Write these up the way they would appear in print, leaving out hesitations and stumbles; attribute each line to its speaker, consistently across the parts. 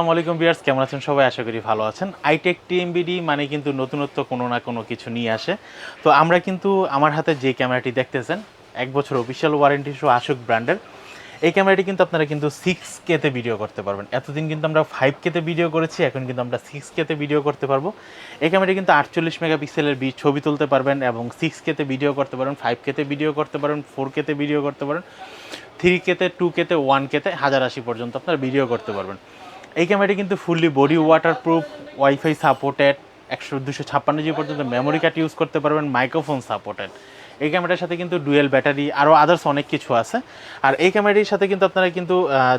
Speaker 1: আসসালামু আলাইকুম ভিউয়ার্স, কেমন আছেন সবাই? আশা করি ভালো আছেন। আইটেক টিএমবিডি মানে কিন্তু নতুনত্ব কোনো না কোনো কিছু নিয়ে আসে। তো আমরা কিন্তু আমার হাতে যে ক্যামেরাটি দেখতেছেন ১ বছর অফিশিয়াল ওয়ারেন্টি সহ আশুক ব্র্যান্ডের। এই ক্যামেরাটি কিন্তু আপনারা কিন্তু 6K তে ভিডিও করতে পারবেন। এতদিন কিন্তু আমরা 5K তে ভিডিও করেছি, এখন কিন্তু আমরা 6K তে ভিডিও করতে পারবো। এই ক্যামেরাটি কিন্তু 48 মেগাপিক্সেলের ছবি তুলতে পারবেন এবং 6K তে ভিডিও করতে পারেন, 5K তে ভিডিও করতে পারেন, 4K তে ভিডিও করতে পারেন, 3K তে, 2K তে, 1K তে 1080 পর্যন্ত আপনারা ভিডিও করতে পারবেন। এই ক্যামেরাটি কিন্তু fully body waterproof, wifi supported, 256 পর্যন্ত মেমোরি কার্ড ইউজ করতে পারবেন, মাইক্রোফোন সাপোর্টেড। এই ক্যামেরার সাথে কিন্তু ডুয়েল ব্যাটারি আরও আদার্স অনেক কিছু আছে। আর এই ক্যামেরাটির সাথে কিন্তু আপনারা কিন্তু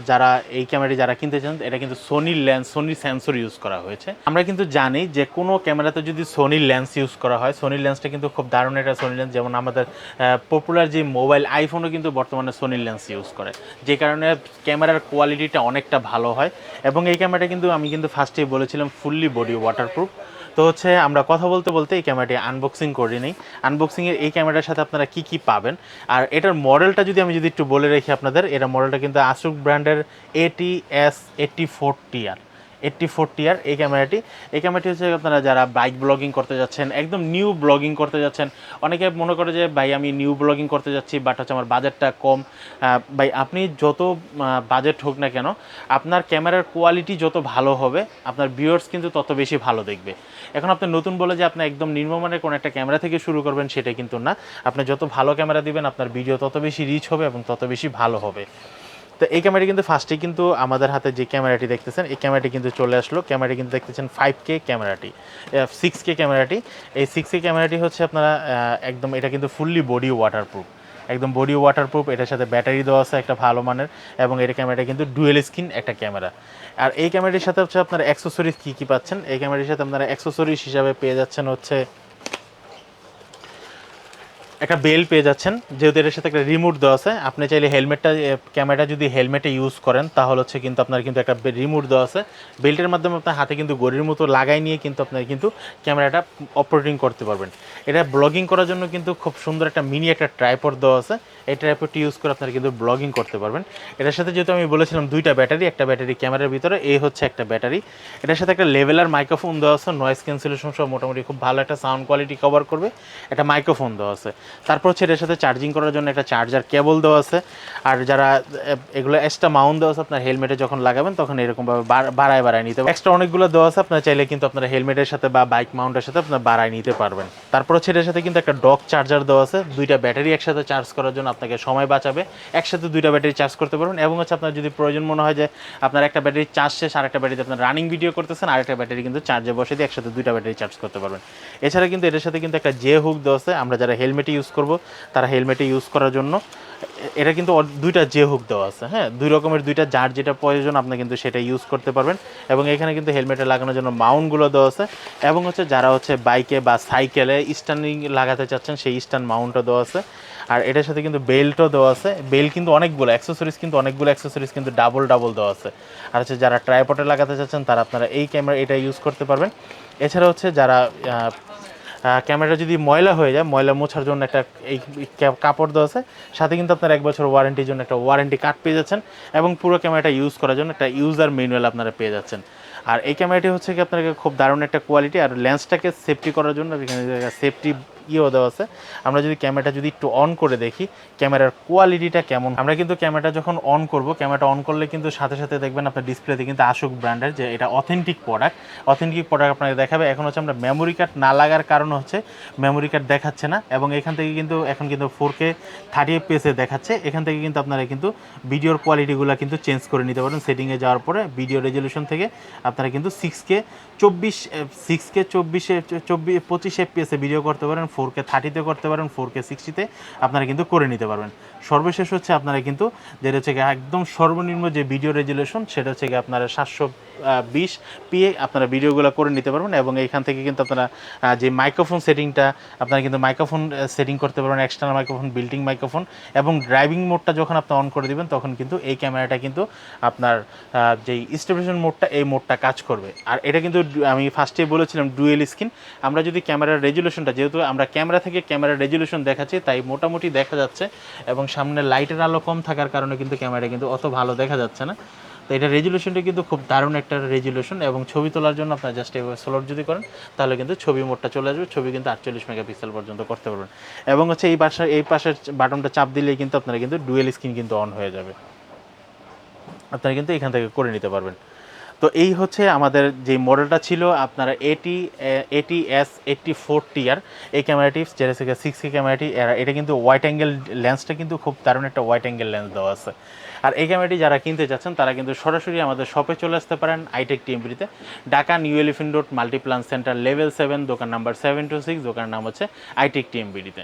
Speaker 1: যারা এই ক্যামেরাটি যারা কিনতে চান, এটা কিন্তু সোনির লেন্স, সোনির সেন্সর ইউজ করা হয়েছে। আমরা কিন্তু জানি যে কোনো ক্যামেরাতে যদি সোনির লেন্স ইউজ করা হয়, সোনির লেন্সটা কিন্তু খুব দারুণ একটা সোনির লেন্স। যেমন আমাদের পপুলার যে মোবাইল আইফোনও কিন্তু বর্তমানে সোনির লেন্স ইউজ করে, যে কারণে ক্যামেরার কোয়ালিটিটা অনেকটা ভালো হয়। এবং এই ক্যামেরাটা কিন্তু আমি কিন্তু ফার্স্টেই বলেছিলাম ফুললি বডি ওয়াটারপ্রুফ। তো হচ্ছে আমরা কথা বলতে বলতে এই ক্যামেরাটি আনবক্সিং করে নিই। আনবক্সিংয়ের এই ক্যামেরার সাথে আপনারা কী কী পাবেন, আর এটার মডেলটা যদি আমি একটু বলে রাখি আপনাদের, এটা মডেলটা কিন্তু আসুক ব্র্যান্ডের AUSEK S84T এই ক্যামেরাটি হচ্ছে আপনারা যারা বাইক ব্লগিং করতে যাচ্ছেন, একদম নিউ ব্লগিং করতে যাচ্ছেন। অনেকে মনে করে যে ভাই আমি নিউ ব্লগিং করতে যাচ্ছি, বাট হচ্ছে আমার বাজেটটা কম। ভাই আপনি যত বাজেট হোক না কেন, আপনার ক্যামেরার কোয়ালিটি যত ভালো হবে, আপনার ভিউয়ার্স কিন্তু তত বেশি ভালো দেখবে। এখন আপনি নতুন বলে যে আপনি একদম নিম্নমানের কোনো একটা ক্যামেরা থেকে শুরু করবেন, সেটা কিন্তু না। আপনি যত ভালো ক্যামেরা দিবেন, আপনার ভিডিও তত বেশি রিচ হবে এবং তত বেশি ভালো হবে। তো এই ক্যামেরাটি কিন্তু ফার্স্টে কিন্তু আমাদের হাতে যে ক্যামেরাটি দেখতেছেন, এই ক্যামেরাটি কিন্তু চলে আসলো। ক্যামেরাটি কিন্তু দেখতেছেন 5K ক্যামেরাটি, 6K ক্যামেরাটি। এই 6K ক্যামেরাটি হচ্ছে আপনারা একদম, এটা কিন্তু ফুললি বডি ওয়াটারপ্রুফ, একদম বডি ওয়াটারপ্রুফ। এটার সাথে ব্যাটারি দেওয়া আছে একটা ভালো মানের, এবং এই ক্যামেরাটা কিন্তু ডুয়েল স্ক্রিন একটা ক্যামেরা। আর এই ক্যামেরাটির সাথে হচ্ছে আপনারা অ্যাক্সেসরিজ কী কী পাচ্ছেন, এই ক্যামেরাটির সাথে আপনারা অ্যাক্সেসরিজ হিসাবে পেয়ে যাচ্ছেন হচ্ছে একটা বেল পেয়ে যাচ্ছেন। যেহেতু এটার সাথে একটা রিমোট দেওয়া আছে, আপনি চাইলে ক্যামেরাটা যদি হেলমেটে ইউজ করেন, তাহলে হচ্ছে কিন্তু আপনার কিন্তু একটা রিমোট দেওয়া আছে। বেল্টের মাধ্যমে আপনার হাতে কিন্তু গড়ির মতো লাগাই নিয়ে কিন্তু আপনার কিন্তু ক্যামেরাটা অপারেটিং করতে পারবেন। এটা ব্লগিং করার জন্য কিন্তু খুব সুন্দর একটা মিনি একটা ট্রাইপড দেওয়া আছে। এই ট্রাইপডটি ইউজ করে আপনারা কিন্তু ব্লগিং করতে পারবেন। এটার সাথে যেহেতু আমি বলেছিলাম দুইটা ব্যাটারি, একটা ব্যাটারি ক্যামেরার ভিতরে, এই হচ্ছে একটা ব্যাটারি। এটার সাথে একটা লেভেলার মাইক্রোফোন দেওয়া আছে, নয়েজ ক্যান্সেলেশন সহ মোটামুটি খুব ভালো একটা সাউন্ড কোয়ালিটি কভার করবে। একটা মাইক্রোফোন দেওয়া আছে। তারপর হচ্ছে এটার সাথে চার্জিং করার জন্য একটা চার্জার কেবল দেওয়া আছে। আর যারা এগুলো এক্সট্রা মাউন্ট দেওয়া আছে, আপনার হেলমেটে যখন লাগাবেন তখন এরকমভাবে বাড়ায় নিতে পারবেন। এক্সট্রা অনেকগুলো দেওয়া আছে, আপনার চাইলে কিন্তু আপনার হেলমেটের সাথে বা বাইক মাউন্টের সাথে আপনার বাড়ায় নিতে পারবেন। তারপর হচ্ছে এটার সাথে কিন্তু একটা ডক চার্জার দেওয়া আছে, দুইটা ব্যাটারি একসাথে চার্জ করার জন্য আপনাকে সময় বাঁচাবে। একসাথে দুইটা ব্যাটারি চার্জ করতে পারবেন। এবং হচ্ছে আপনার যদি প্রয়োজন মনে হয় যে আপনার একটা ব্যাটারি চার্জ শেষ, আর একটা ব্যাটারিতে আপনার রানিং ভিডিও করতেছেন, আরেকটা ব্যাটারি কিন্তু চার্জে বসে দিয়ে একসাথে দুইটা ব্যাটারি চার্জ করতে পারবেন। এছাড়া কিন্তু এটার সাথে কিন্তু একটা জে হুক দেওয়া আছে, আমরা যারা হেলমেটে ইউজ করব তারা হেলমেটে ইউজ করার জন্য এটা কিন্তু দুইটা জে হুক দেওয়া আছে। হ্যাঁ, দুই রকমের দুইটা, যার যেটা প্রয়োজন আপনি কিন্তু সেটা ইউজ করতে পারবেন। এবং এখানে কিন্তু হেলমেটে লাগানোর জন্য মাউন্টগুলো দেওয়া আছে। এবং হচ্ছে যারা হচ্ছে বাইকে বা সাইকেলে স্ট্যান্ডিং লাগাতে চাচ্ছেন, সেই স্ট্যান্ড মাউন্টও দেওয়া আছে। আর এটার সাথে কিন্তু বেল্টও দেওয়া আছে। বেল্ট কিন্তু অনেকগুলো অ্যাক্সেসরিজ কিন্তু ডাবল দেওয়া আছে। আর হচ্ছে যারা ট্রাইপডে লাগাতে চাচ্ছেন, তারা আপনারা এই ক্যামেরা এটা ইউজ করতে পারবেন। এছাড়া হচ্ছে যারা ক্যামেরা যদি ময়লা হয়ে যায়, ময়লা মোছার জন্য একটা এই কাপড় দেওয়া আছে। সাথে কিন্তু আপনার 1 বছর ওয়ারেন্টির জন্য একটা ওয়ারেন্টি কার্ড পেয়ে যাচ্ছেন। এবং পুরো ক্যামেরাটা ইউজ করার জন্য একটা ইউজার ম্যানুয়াল আপনারা পেয়ে যাচ্ছেন। আর এই ক্যামেরাটি হচ্ছে কি আপনাকে খুব দারুণ একটা কোয়ালিটি, আর লেন্সটাকে সেফটি করার জন্য এখানে সেফটি দেওয়া আছে। আমরা যদি ক্যামেরাটা একটু অন করে দেখি ক্যামেরার কোয়ালিটিটা কেমন। আমরা কিন্তু ক্যামেরাটা যখন অন করব, ক্যামেরাটা অন করলে কিন্তু সাথে সাথে দেখবেন আপনার ডিসপ্লেতে কিন্তু আশুক ব্র্যান্ডের যে এটা অথেন্টিক প্রোডাক্ট আপনাকে দেখাবে। এখন হচ্ছে আমরা মেমোরি কার্ড না লাগার কারণ হচ্ছে মেমোরি কার্ড দেখাচ্ছে না। এবং এখান থেকে কিন্তু এখন কিন্তু 4K 30 fps দেখাচ্ছে। এখান থেকে কিন্তু আপনারা কিন্তু ভিডিওর কোয়ালিটিগুলো কিন্তু চেঞ্জ করে নিতে পারেন। সেটিংয়ে যাওয়ার পরে ভিডিও রেজলিউশন থেকে আপনারা কিন্তু 25 fps ভিডিও করতে পারেন, 4K 30-তে করতে পারেন, 4K 60-তে আপনারা কিন্তু করে নিতে পারবেন। সর্বশেষ হচ্ছে আপনারা কিন্তু যেটা হচ্ছে একদম সর্বনিম্ন যে ভিডিও রেজলিউশন, সেটা হচ্ছে আপনারা 720p আপনারা ভিডিওগুলো করে নিতে পারবেন। এবং এইখান থেকে কিন্তু আপনারা যে মাইক্রোফোন সেটিংটা, আপনারা কিন্তু মাইক্রোফোন সেটিং করতে পারবেন, এক্সটার্নাল মাইক্রোফোন, বিল্টিং মাইক্রোফোন। এবং ড্রাইভিং মোডটা যখন আপনি অন করে দিবেন, তখন কিন্তু এই ক্যামেরাটা কিন্তু আপনার যেই স্টেবিলাইজেশন মোডটা, এই মোডটা কাজ করবে। আর এটা কিন্তু আমি ফার্স্টেই বলেছিলাম ডুয়েল স্ক্রিন। আমরা যদি ক্যামেরার রেজলিউশনটা, যেহেতু আমরা ক্যামেরা থেকে ক্যামেরার রেজলিউশন দেখাচ্ছি, তাই মোটামুটি দেখা যাচ্ছে। এবং সামনে লাইটের আলো কম থাকার কারণে কিন্তু ক্যামেরা কিন্তু অত ভালো দেখা যাচ্ছে না। তো তো এটা রেজুলেশনটা কিন্তু খুব দারুণ একটা রেজুলেশন, এবং ছবি তোলার জন্য আপনার জাস্ট এভাবে স্লোট যদি করেন তাহলে কিন্তু ছবি মোডটা চলে আসবে, ছবি কিন্তু 48 মেগাপিক্সেল পর্যন্ত করতে পারবেন। এবং হচ্ছে এই পাশের বাটনটা চাপ দিলেই কিন্তু আপনারা কিন্তু ডুয়েল স্ক্রিন কিন্তু অন হয়ে যাবে, আপনারা কিন্তু এখান থেকে করে নিতে পারবেন। তো এই হচ্ছে আমাদের যে মডেলটা ছিল আপনারা AUSEK S84T এই ক্যামেরাটি, যেটা থেকে 6K ক্যামেরাটি, এটা কিন্তু ওয়াইড অ্যাঙ্গেল লেন্সটা কিন্তু খুব দারুণ একটা ওয়াইড অ্যাঙ্গেল লেন্স দেওয়া আছে। আর এই ক্যামেরাটি যারা কিনতে চাচ্ছেন তারা কিন্তু সরাসরি আমাদের শপে চলে আসতে পারেন, আইটেক টিএমবিতে, Dhaka New Elephant Road Multiplan Centre level 7, দোকান নাম্বার 726, দোকানের নাম হচ্ছে আইটেক টিএমবিতে।